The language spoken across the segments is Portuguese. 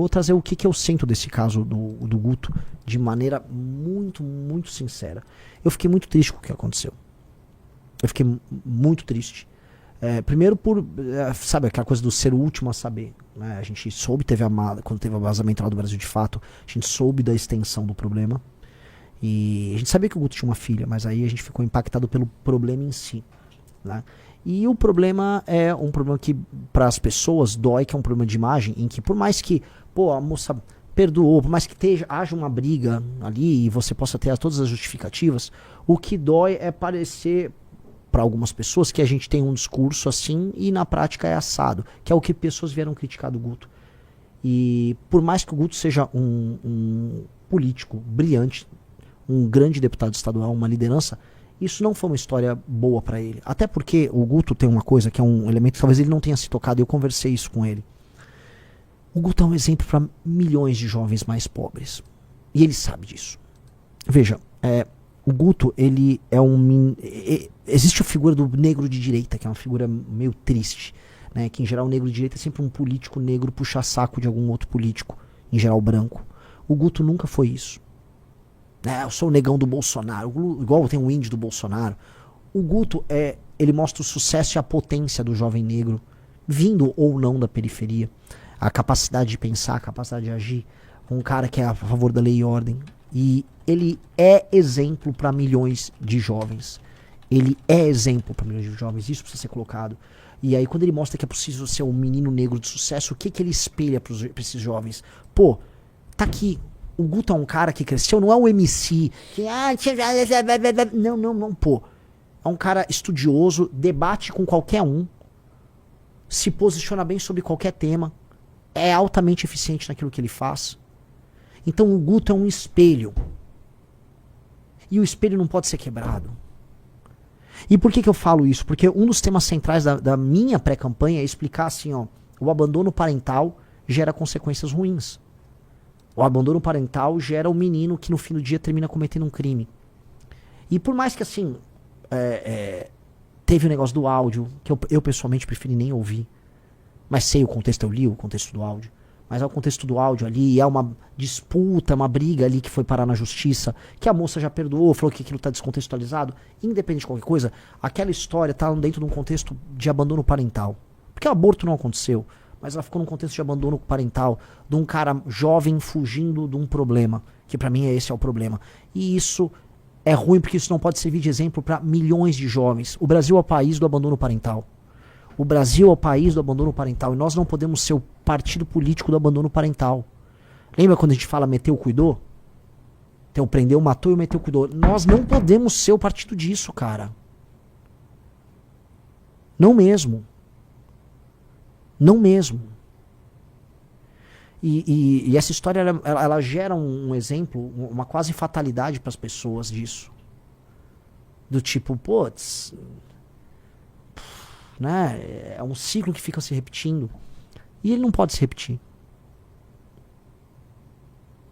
Vou trazer o que eu sinto desse caso do Guto de maneira muito, muito sincera. Eu fiquei muito triste com o que aconteceu. Eu fiquei muito triste. Primeiro sabe, aquela coisa do ser o último a saber. Né? A gente soube, quando teve o vazamento lá do Brasil de Fato, a gente soube da extensão do problema. E a gente sabia que o Guto tinha uma filha, mas aí a gente ficou impactado pelo problema em si. Né? E o problema é um problema que para as pessoas dói, que é um problema de imagem, em que por mais que a moça perdoou, por mais que haja uma briga ali e você possa ter todas as justificativas, o que dói é parecer para algumas pessoas que a gente tem um discurso assim e na prática é assado, que é o que pessoas vieram criticar do Guto. E por mais que o Guto seja um político brilhante, um grande deputado estadual, uma liderança, isso não foi uma história boa para ele. Até porque o Guto tem uma coisa que é um elemento que talvez ele não tenha se tocado, e eu conversei isso com ele. O Guto é um exemplo para milhões de jovens mais pobres. E ele sabe disso. Veja, o Guto, ele é existe a figura do negro de direita, que é uma figura meio triste. Né? Que em geral o negro de direita é sempre um político negro puxa-saco de algum outro político, em geral branco. O Guto nunca foi isso. Eu sou o negão do Bolsonaro, igual tem o índio do Bolsonaro. O Guto, ele mostra o sucesso e a potência do jovem negro, vindo ou não da periferia. A capacidade de pensar, a capacidade de agir. Um cara que é a favor da lei e ordem. E ele é exemplo para milhões de jovens. Ele é exemplo para milhões de jovens, isso precisa ser colocado. E aí quando ele mostra que é possível ser um menino negro de sucesso, o que ele espelha para esses jovens? Tá aqui. O Guto é um cara que cresceu, não é um MC que não, é um cara estudioso, debate com qualquer um, se posiciona bem sobre qualquer tema, é altamente eficiente naquilo que ele faz. Então o Guto é um espelho. E o espelho não pode ser quebrado. E por que eu falo isso? Porque um dos temas centrais da minha pré-campanha é explicar assim, o abandono parental gera consequências ruins. O abandono parental gera um menino que no fim do dia termina cometendo um crime. E por mais que assim, teve o negócio do áudio, que eu pessoalmente preferi nem ouvir. Mas sei o contexto, eu li o contexto do áudio. Mas é o contexto do áudio ali, é uma disputa, uma briga ali que foi parar na justiça, que a moça já perdoou, falou que aquilo está descontextualizado. Independente de qualquer coisa, aquela história está dentro de um contexto de abandono parental. Porque o aborto não aconteceu, mas ela ficou num contexto de abandono parental, de um cara jovem fugindo de um problema, que pra mim esse é o problema. E isso é ruim porque isso não pode servir de exemplo para milhões de jovens. O Brasil é o país do abandono parental. O Brasil é o país do abandono parental e nós não podemos ser o partido político do abandono parental. Lembra quando a gente fala meteu, cuidou? Então prendeu, matou e meteu, cuidou. Nós não podemos ser o partido disso, cara. Não mesmo. Não mesmo. E essa história ela gera um exemplo, uma quase fatalidade para as pessoas disso. Do tipo, né? É um ciclo que fica se repetindo. E ele não pode se repetir.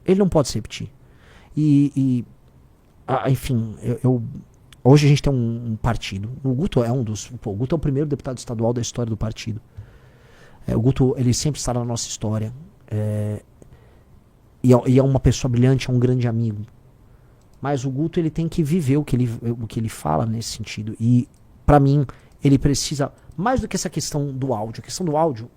Ele não pode se repetir. Enfim, hoje a gente tem um partido. O Guto é o Guto é o primeiro deputado estadual da história do partido. O Guto, ele sempre está na nossa história. E é uma pessoa brilhante, é um grande amigo. Mas o Guto, ele tem que viver o que ele fala nesse sentido. E, pra mim, ele precisa, mais do que essa questão do áudio. A questão do áudio,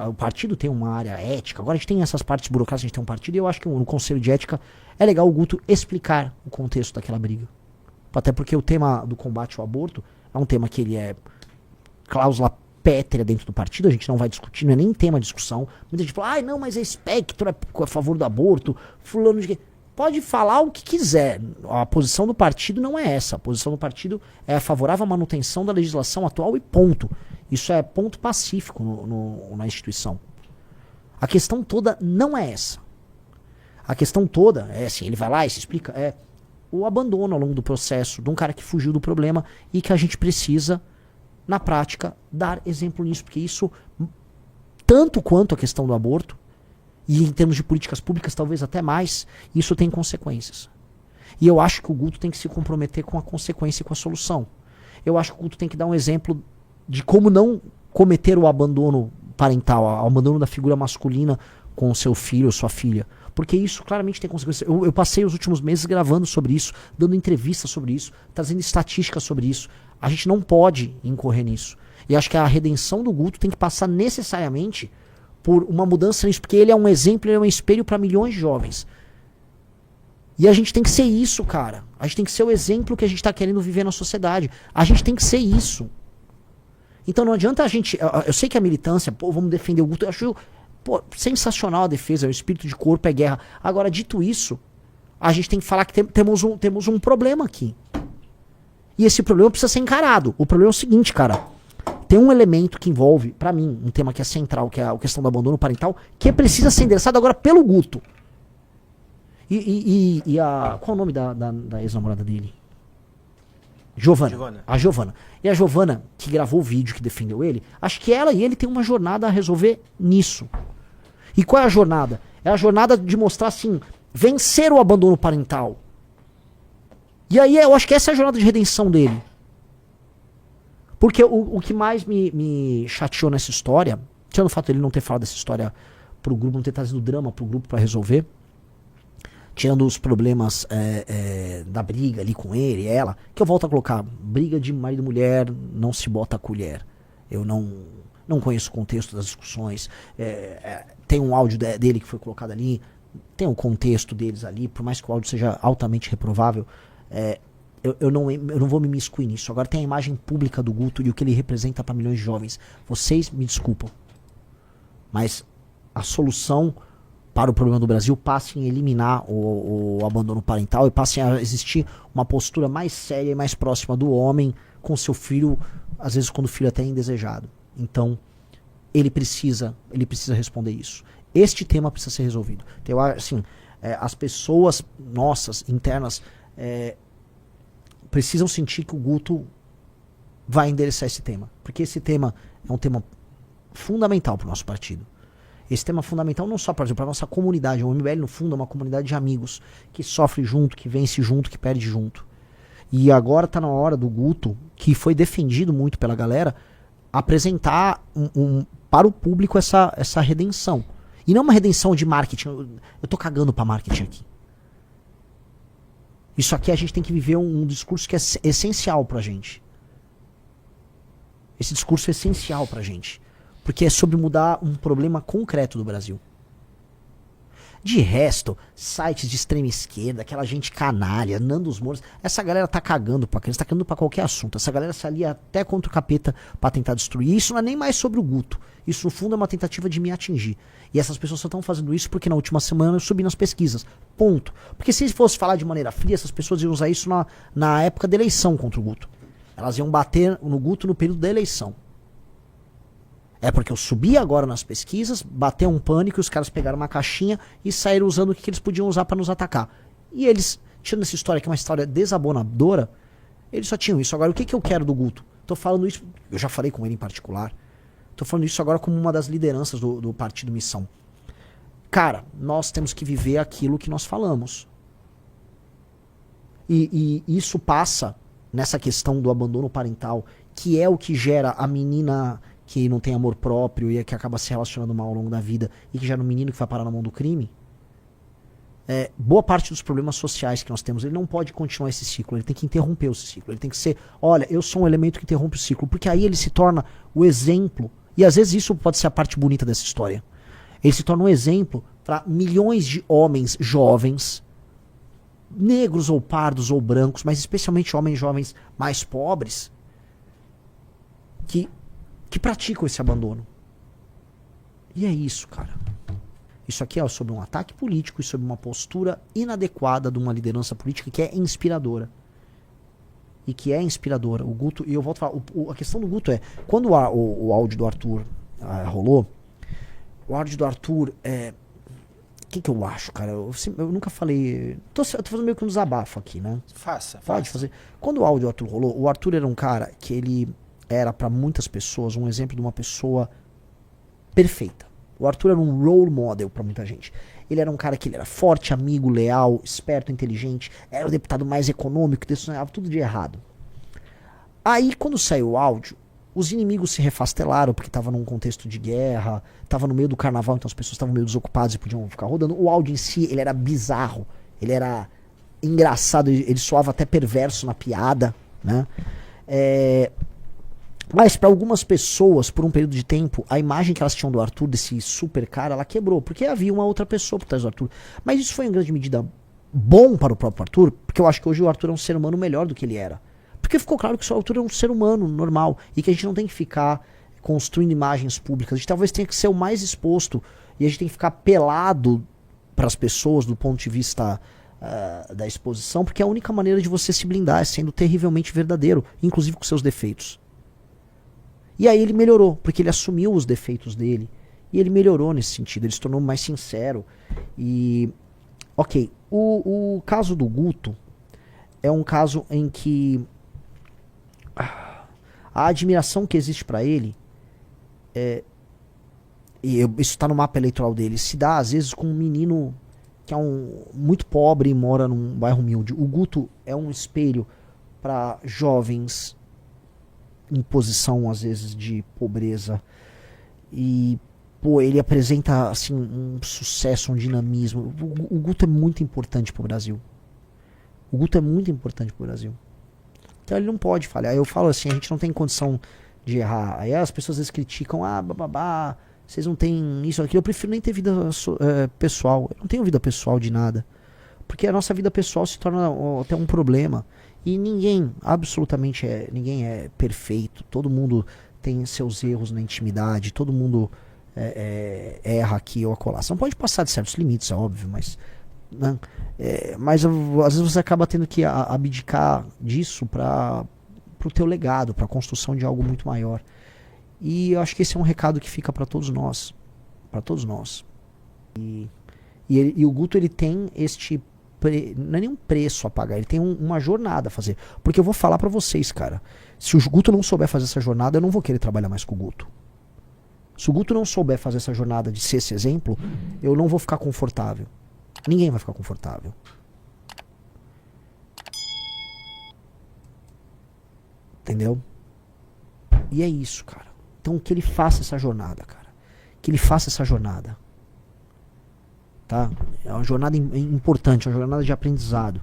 o partido tem uma área ética. Agora a gente tem essas partes burocráticas, a gente tem um partido. E eu acho que no Conselho de Ética é legal o Guto explicar o contexto daquela briga. Até porque o tema do combate ao aborto é um tema que ele é cláusula pétrea dentro do partido, a gente não vai discutir, não é nem tema de discussão. Muita gente fala, não, mas é espectro, é a favor do aborto, fulano de... Pode falar o que quiser, a posição do partido não é essa, a posição do partido é favorável à manutenção da legislação atual e ponto. Isso é ponto pacífico na instituição. A questão toda não é essa. A questão toda é assim, ele vai lá e se explica, o abandono ao longo do processo de um cara que fugiu do problema e que a gente precisa na prática, dar exemplo nisso, porque isso, tanto quanto a questão do aborto, e em termos de políticas públicas talvez até mais, isso tem consequências. E eu acho que o Guto tem que se comprometer com a consequência e com a solução. Eu acho que o Guto tem que dar um exemplo de como não cometer o abandono parental, o abandono da figura masculina com seu filho ou sua filha. Porque isso claramente tem consequências. Eu passei os últimos meses gravando sobre isso, dando entrevistas sobre isso, trazendo estatísticas sobre isso. A gente não pode incorrer nisso. E acho que a redenção do Guto tem que passar necessariamente por uma mudança nisso, porque ele é um exemplo, ele é um espelho para milhões de jovens. E a gente tem que ser isso, cara. A gente tem que ser o exemplo que a gente tá querendo viver na sociedade. A gente tem que ser isso. Então não adianta a gente... Eu sei que a militância, pô, vamos defender o Guto. Eu acho, pô, sensacional a defesa, o espírito de corpo é guerra. Agora, dito isso, a gente tem que falar que temos um problema aqui. E esse problema precisa ser encarado. O problema é o seguinte, cara. Tem um elemento que envolve, pra mim, um tema que é central, que é a questão do abandono parental, que precisa ser endereçado agora pelo Guto. Qual é o nome da ex-namorada dele? Giovana. A Giovana. E a Giovana, que gravou o vídeo, que defendeu ele, acho que ela e ele tem uma jornada a resolver nisso. E qual é a jornada? É a jornada de mostrar, assim, vencer o abandono parental. E aí eu acho que essa é a jornada de redenção dele. Porque o que mais me chateou nessa história, tirando o fato dele não ter falado dessa história pro grupo, não ter trazido drama pro grupo pra resolver, tirando os problemas da briga ali com ele e ela, que eu volto a colocar, briga de marido e mulher, não se bota a colher. Eu não conheço o contexto das discussões. Tem um áudio dele que foi colocado ali, tem um contexto deles ali, por mais que o áudio seja altamente reprovável, eu não vou me imiscuir nisso. Agora tem a imagem pública do Guto e o que ele representa para milhões de jovens. Vocês me desculpam, mas a solução para o problema do Brasil passa em eliminar o abandono parental e passa a existir uma postura mais séria e mais próxima do homem com seu filho, às vezes quando o filho até é indesejado. Então, ele precisa responder isso. Este tema precisa ser resolvido. Então, assim, as pessoas nossas, internas, precisam sentir que o Guto vai endereçar esse tema. Porque esse tema é um tema fundamental para o nosso partido. Esse tema é fundamental não só para a nossa comunidade. O MBL, no fundo, é uma comunidade de amigos que sofre junto, que vence junto, que perde junto. E agora está na hora do Guto, que foi defendido muito pela galera, apresentar para o público essa redenção. E não uma redenção de marketing. Eu tô cagando para marketing aqui. Isso aqui a gente tem que viver um discurso que é essencial pra gente. Esse discurso é essencial pra gente. Porque é sobre mudar um problema concreto do Brasil. De resto, sites de extrema esquerda, aquela gente canalha, Nando os Moros, essa galera tá cagando pra criança, tá cagando pra qualquer assunto. Essa galera se alia até contra o capeta pra tentar destruir. Isso não é nem mais sobre o Guto. Isso, no fundo, é uma tentativa de me atingir. E essas pessoas só estão fazendo isso porque na última semana eu subi nas pesquisas. Ponto. Porque se fosse falar de maneira fria, essas pessoas iam usar isso na época da eleição contra o Guto. Elas iam bater no Guto no período da eleição. É porque eu subi agora nas pesquisas, bateu um pânico, e os caras pegaram uma caixinha e saíram usando o que eles podiam usar pra nos atacar. E eles, tirando essa história que é uma história desabonadora, eles só tinham isso. Agora, o que eu quero do Guto? Tô falando isso, eu já falei com ele em particular, tô falando isso agora como uma das lideranças do Partido Missão. Cara, nós temos que viver aquilo que nós falamos. E isso passa nessa questão do abandono parental, que é o que gera a menina que não tem amor próprio e que acaba se relacionando mal ao longo da vida e que gera um menino que vai parar na mão do crime. Boa parte dos problemas sociais que nós temos, ele não pode continuar esse ciclo, ele tem que interromper esse ciclo, ele tem que ser, olha, eu sou um elemento que interrompe o ciclo, porque aí ele se torna o exemplo, e às vezes isso pode ser a parte bonita dessa história, ele se torna um exemplo para milhões de homens jovens, negros ou pardos ou brancos, mas especialmente homens jovens mais pobres, que praticam esse abandono. E é isso, cara. Isso aqui é sobre um ataque político e sobre uma postura inadequada de uma liderança política que é inspiradora. E que é inspiradora. O Guto, e eu volto a falar, a questão do Guto é, quando o áudio do Arthur rolou, o áudio do Arthur o que eu acho, cara? Eu nunca falei. Tô fazendo meio que um desabafo aqui, né? Faça. Pode fazer. Quando o áudio do Arthur rolou, o Arthur era um cara que ele era para muitas pessoas um exemplo de uma pessoa perfeita. O Arthur era um role model para muita gente. Ele era um cara que ele era forte, amigo, leal, esperto, inteligente, era o deputado mais econômico, sonhava tudo de errado. Aí, quando saiu o áudio, Os inimigos se refastelaram porque tava num contexto de guerra, tava no meio do carnaval, então as pessoas estavam meio desocupadas e podiam ficar rodando. O áudio em si, ele era bizarro, ele era engraçado, ele soava até perverso na piada, né? Mas para algumas pessoas, por um período de tempo, a imagem que elas tinham do Arthur, desse super cara, ela quebrou, porque havia uma outra pessoa por trás do Arthur. Mas isso foi em grande medida bom para o próprio Arthur, porque eu acho que hoje o Arthur é um ser humano melhor do que ele era. Porque ficou claro que o Arthur é um ser humano normal e que a gente não tem que ficar construindo imagens públicas. A gente talvez tenha que ser o mais exposto e a gente tem que ficar pelado para as pessoas do ponto de vista da exposição, porque é a única maneira de você se blindar é sendo terrivelmente verdadeiro, inclusive com seus defeitos. E aí ele melhorou, porque ele assumiu os defeitos dele e ele melhorou nesse sentido, ele se tornou mais sincero. E ok, o caso do Guto é um caso em que a admiração que existe pra ele isso está no mapa eleitoral dele, se dá às vezes com um menino que é muito pobre e mora num bairro humilde. O Guto é um espelho para jovens em posição às vezes de pobreza e pô, ele apresenta assim um sucesso, um dinamismo. O Guto é muito importante pro Brasil. O Guto é muito importante pro Brasil. Então ele não pode falhar. Eu falo assim, a gente não tem condição de errar. Aí as pessoas às vezes criticam, bababá, vocês não têm isso, aquilo. Eu prefiro nem ter vida pessoal. Eu não tenho vida pessoal de nada. Porque a nossa vida pessoal se torna até um problema. E ninguém, absolutamente ninguém é perfeito. Todo mundo tem seus erros na intimidade. Todo mundo erra aqui ou acolá. Você não pode passar de certos limites, é óbvio, mas... Né? Mas às vezes você acaba tendo que abdicar disso para o teu legado, para a construção de algo muito maior. E eu acho que esse é um recado que fica para todos nós, para todos nós. E o Guto, ele tem não é nenhum preço a pagar, ele tem uma jornada a fazer. Porque eu vou falar para vocês, cara, se o Guto não souber fazer essa jornada, eu não vou querer trabalhar mais com o Guto. Se o Guto não souber fazer essa jornada de ser esse exemplo, eu não vou ficar confortável. Ninguém vai ficar confortável. Entendeu? E é isso, cara. Então que ele faça essa jornada, cara. Que ele faça essa jornada. Tá? É uma jornada importante, é uma jornada de aprendizado.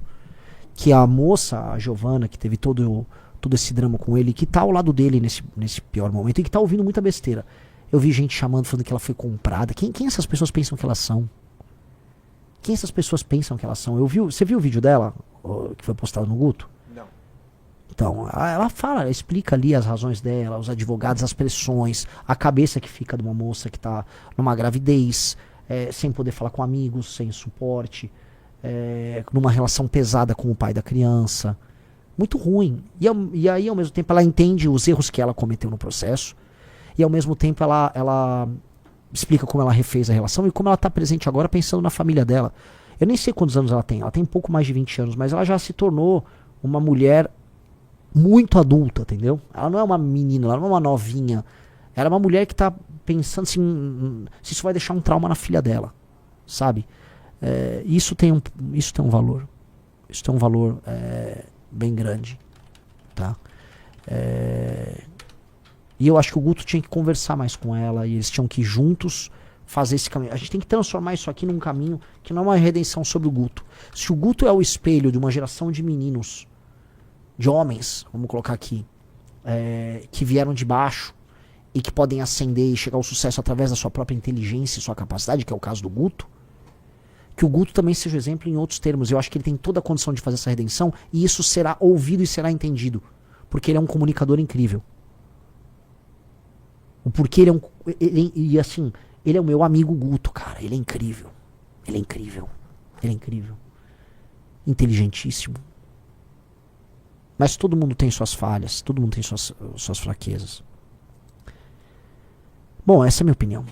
Que a moça, a Giovana, que teve todo esse drama com ele, que tá ao lado dele nesse pior momento, e que tá ouvindo muita besteira. Eu vi gente chamando, falando que ela foi comprada. Quem essas pessoas pensam que elas são? Quem essas pessoas pensam que elas são? Você viu o vídeo dela, que foi postado no Guto? Não. Então, ela fala, ela explica ali as razões dela, os advogados, as pressões, a cabeça que fica de uma moça que tá numa gravidez, sem poder falar com amigos, sem suporte, numa relação pesada com o pai da criança. Muito ruim. E aí, ao mesmo tempo, ela entende os erros que ela cometeu no processo, e ao mesmo tempo ela explica como ela refez a relação e como ela está presente agora pensando na família dela. Eu nem sei quantos anos ela tem um pouco mais de 20 anos, mas ela já se tornou uma mulher muito adulta, entendeu? Ela não é uma menina, ela não é uma novinha, ela é uma mulher que está pensando assim, se isso vai deixar um trauma na filha dela, sabe? Isso tem um valor, isso tem um valor bem grande, tá? E eu acho que o Guto tinha que conversar mais com ela e eles tinham que juntos fazer esse caminho. A gente tem que transformar isso aqui num caminho que não é uma redenção sobre o Guto. Se o Guto é o espelho de uma geração de meninos, de homens, vamos colocar aqui, que vieram de baixo e que podem ascender e chegar ao sucesso através da sua própria inteligência e sua capacidade, que é o caso do Guto, que o Guto também seja exemplo em outros termos. Eu acho que ele tem toda a condição de fazer essa redenção e isso será ouvido e será entendido, porque ele é um comunicador incrível. O porquê e assim, ele é o meu amigo Guto, cara. Ele é incrível. Ele é incrível. Ele é incrível. Inteligentíssimo. Mas todo mundo tem suas falhas. Todo mundo tem suas fraquezas. Bom, essa é a minha opinião.